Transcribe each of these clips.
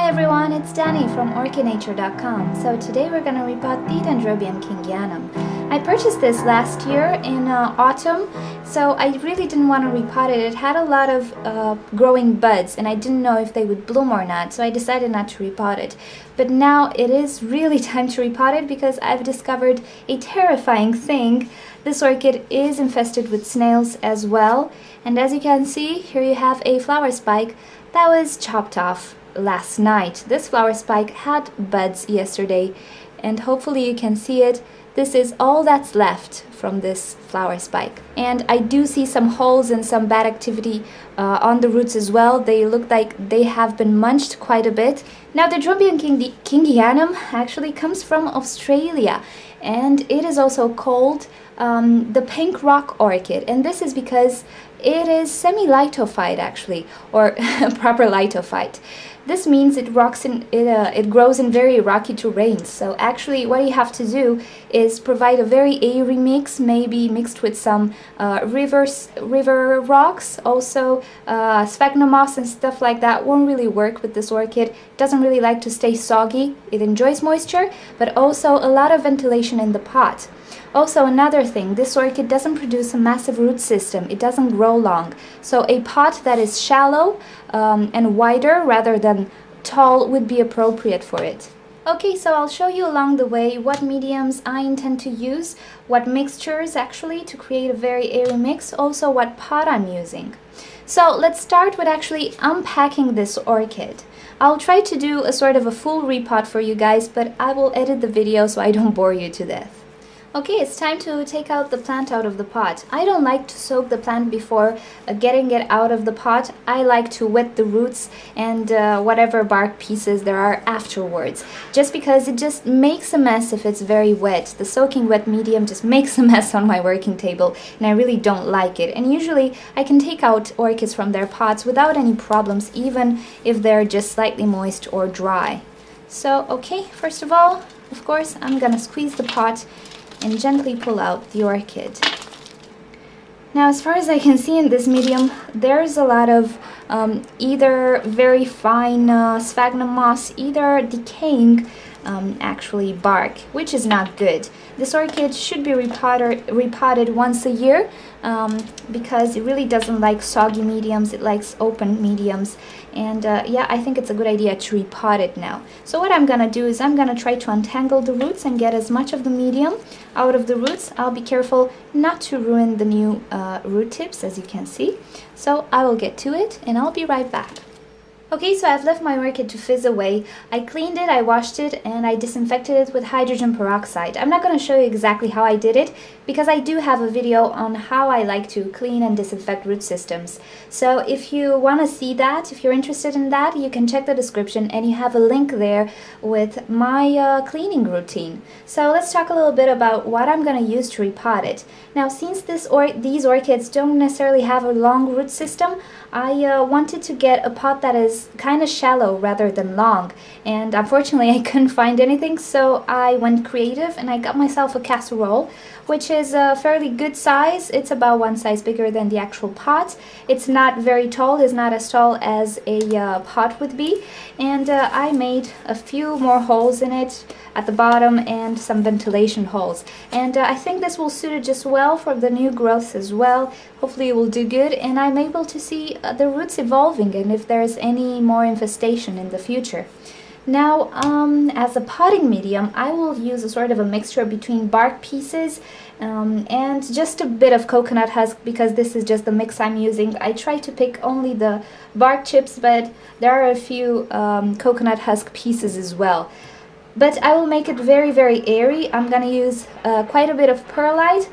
Hi everyone, it's Danny from OrchidNature.com. So today we're going to repot the Dendrobium Kingianum. I purchased this last year in autumn, so I really didn't want to repot it. It had a lot of growing buds and I didn't know if they would bloom or not, so I decided not to repot it. But now it is really time to repot it because I've discovered a terrifying thing. This orchid is infested with snails as well, and as you can see, here you have a flower spike that was chopped off last night. This flower spike had buds yesterday, and hopefully you can see it. This is all that's left from this flower spike. And I do see some holes and some bad activity on the roots as well. They look like they have been munched quite a bit. Now, the Dendrobium Kingianum actually comes from Australia, and it is also called the pink rock orchid, and this is because it is semi-lithophyte actually, or proper lithophyte. This means it grows in very rocky terrains. So actually what you have to do is provide a very airy mix, maybe mixed with some river rocks. Also sphagnum moss and stuff like that won't really work with this orchid. It doesn't really like to stay soggy. It enjoys moisture, but also a lot of ventilation in the pot. Also, another thing, this orchid doesn't produce a massive root system. It doesn't grow long. So a pot that is shallow and wider rather than tall would be appropriate for it. Okay, so I'll show you along the way what mediums I intend to use, what mixtures actually to create a very airy mix, also what pot I'm using. So let's start with actually unpacking this orchid. I'll try to do a sort of a full repot for you guys, but I will edit the video so I don't bore you to death. Okay, it's time to take out the plant out of the pot. I don't like to soak the plant before getting it out of the pot. I like to wet the roots and whatever bark pieces there are afterwards, just because it just makes a mess if it's very wet. The soaking wet medium just makes a mess on my working table, and I really don't like it. And usually I can take out orchids from their pots without any problems, even if they're just slightly moist or dry. So, okay, first of all, of course, I'm gonna squeeze the pot and gently pull out the orchid. Now, as far as I can see in this medium, there's a lot of either very fine sphagnum moss, either decaying actually bark, which is not good. This orchid should be repotted once a year because it really doesn't like soggy mediums, it likes open mediums, and yeah, I think it's a good idea to repot it now. So what I'm gonna do is I'm gonna try to untangle the roots and get as much of the medium out of the roots. I'll be careful not to ruin the new root tips, as you can see. So I will get to it and I'll be right back. Okay, so I've left my orchid to fizz away. I cleaned it, I washed it, and I disinfected it with hydrogen peroxide. I'm not going to show you exactly how I did it because I do have a video on how I like to clean and disinfect root systems. So if you want to see that, if you're interested in that, you can check the description and you have a link there with my cleaning routine. So let's talk a little bit about what I'm going to use to repot it. Now, since these orchids don't necessarily have a long root system, I wanted to get a pot that is kind of shallow rather than long, and unfortunately I couldn't find anything, so I went creative and I got myself a caserole, which is a fairly good size. It's about one size bigger than the actual pot. It's not very tall, it's not as tall as a pot would be, and I made a few more holes in it at the bottom and some ventilation holes, and I think this will suit it just well for the new growth as well. Hopefully it will do good, and I'm able to see the roots evolving and if there's any more infestation in the future. Now, as a potting medium, I will use a sort of a mixture between bark pieces and just a bit of coconut husk, because this is just the mix I'm using. I try to pick only the bark chips, but there are a few coconut husk pieces as well. But I will make it very, very airy. I'm gonna use quite a bit of perlite,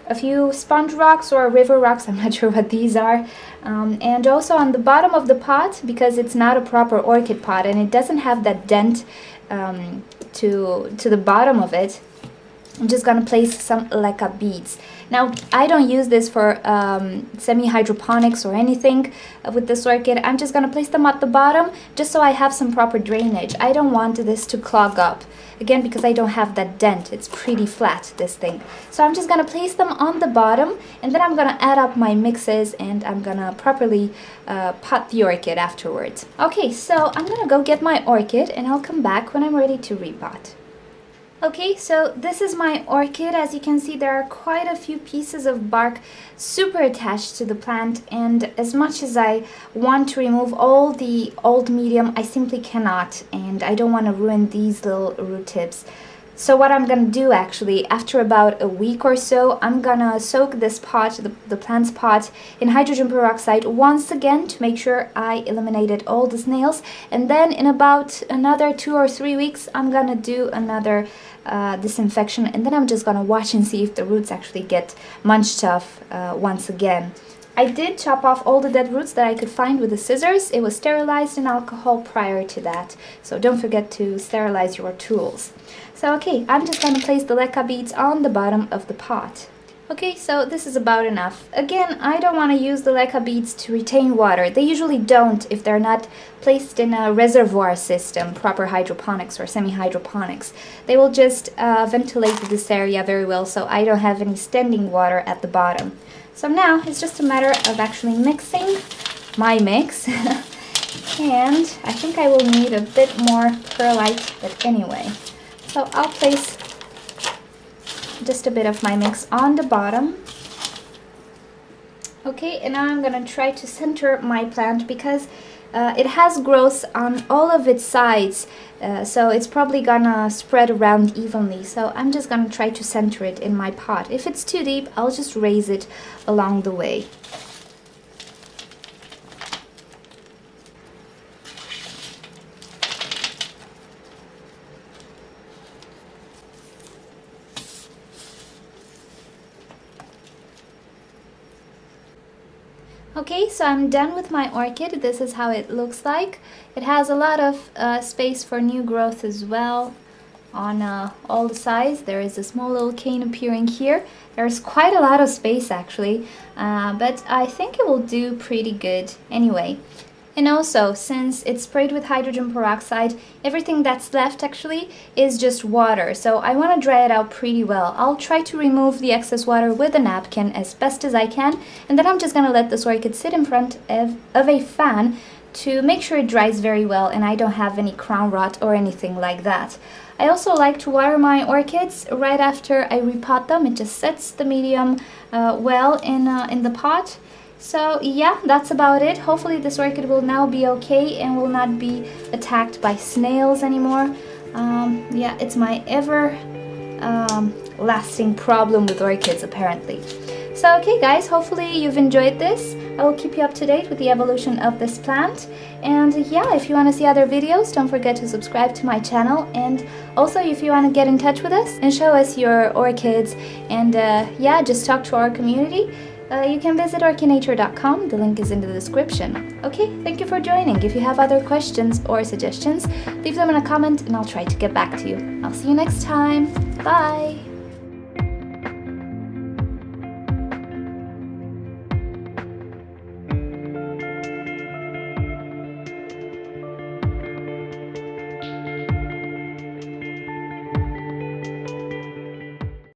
a few sponge rocks or river rocks, I'm not sure what these are, and also on the bottom of the pot, because it's not a proper orchid pot and it doesn't have that dent to the bottom of it, I'm just gonna place some lekha beads. Now, I don't use this for semi-hydroponics or anything with this orchid. I'm just gonna place them at the bottom just so I have some proper drainage. I don't want this to clog up. Again, because I don't have that dent. It's pretty flat, this thing. So I'm just gonna place them on the bottom, and then I'm gonna add up my mixes, and I'm gonna properly pot the orchid afterwards. Okay, so I'm gonna go get my orchid, and I'll come back when I'm ready to repot. Okay, so this is my orchid. As you can see, there are quite a few pieces of bark super attached to the plant, and as much as I want to remove all the old medium, I simply cannot, and I don't want to ruin these little root tips. So what I'm gonna do actually, after about a week or so, I'm gonna soak this pot, the plant's pot, in hydrogen peroxide once again to make sure I eliminated all the snails. And then in about another 2 or 3 weeks, I'm gonna do another disinfection, and then I'm just gonna watch and see if the roots actually get munched off once again. I did chop off all the dead roots that I could find with the scissors. It was sterilized in alcohol prior to that, so don't forget to sterilize your tools. So okay, I'm just going to place the lekha beads on the bottom of the pot. Okay, so this is about enough. Again, I don't want to use the lekha beads to retain water. They usually don't if they're not placed in a reservoir system, proper hydroponics or semi-hydroponics. They will just ventilate this area very well, so I don't have any standing water at the bottom. So now it's just a matter of actually mixing my mix. And I think I will need a bit more perlite, but anyway. So I'll place just a bit of my mix on the bottom. Okay, and now I'm gonna try to center my plant because it has growth on all of its sides, so it's probably gonna spread around evenly. So I'm just gonna try to center it in my pot. If it's too deep, I'll just raise it along the way. Okay, so I'm done with my orchid. This is how it looks like. It has a lot of space for new growth as well on all the sides. There is a small little cane appearing here. There's quite a lot of space actually, but I think it will do pretty good anyway. And also, since it's sprayed with hydrogen peroxide, everything that's left actually is just water. So I want to dry it out pretty well. I'll try to remove the excess water with a napkin as best as I can. And then I'm just going to let this orchid sit in front of a fan to make sure it dries very well and I don't have any crown rot or anything like that. I also like to water my orchids right after I repot them. It just sets the medium well in the pot. So yeah, that's about it. Hopefully this orchid will now be okay and will not be attacked by snails anymore. Yeah, it's my ever lasting problem with orchids apparently. So okay guys, hopefully you've enjoyed this. I will keep you up to date with the evolution of this plant. And yeah, if you want to see other videos, don't forget to subscribe to my channel. And also if you want to get in touch with us and show us your orchids and yeah, just talk to our community, you can visit orchidnature.com. The link is in the description. Okay, thank you for joining. If you have other questions or suggestions, leave them in a comment and I'll try to get back to you. I'll see you next time. Bye!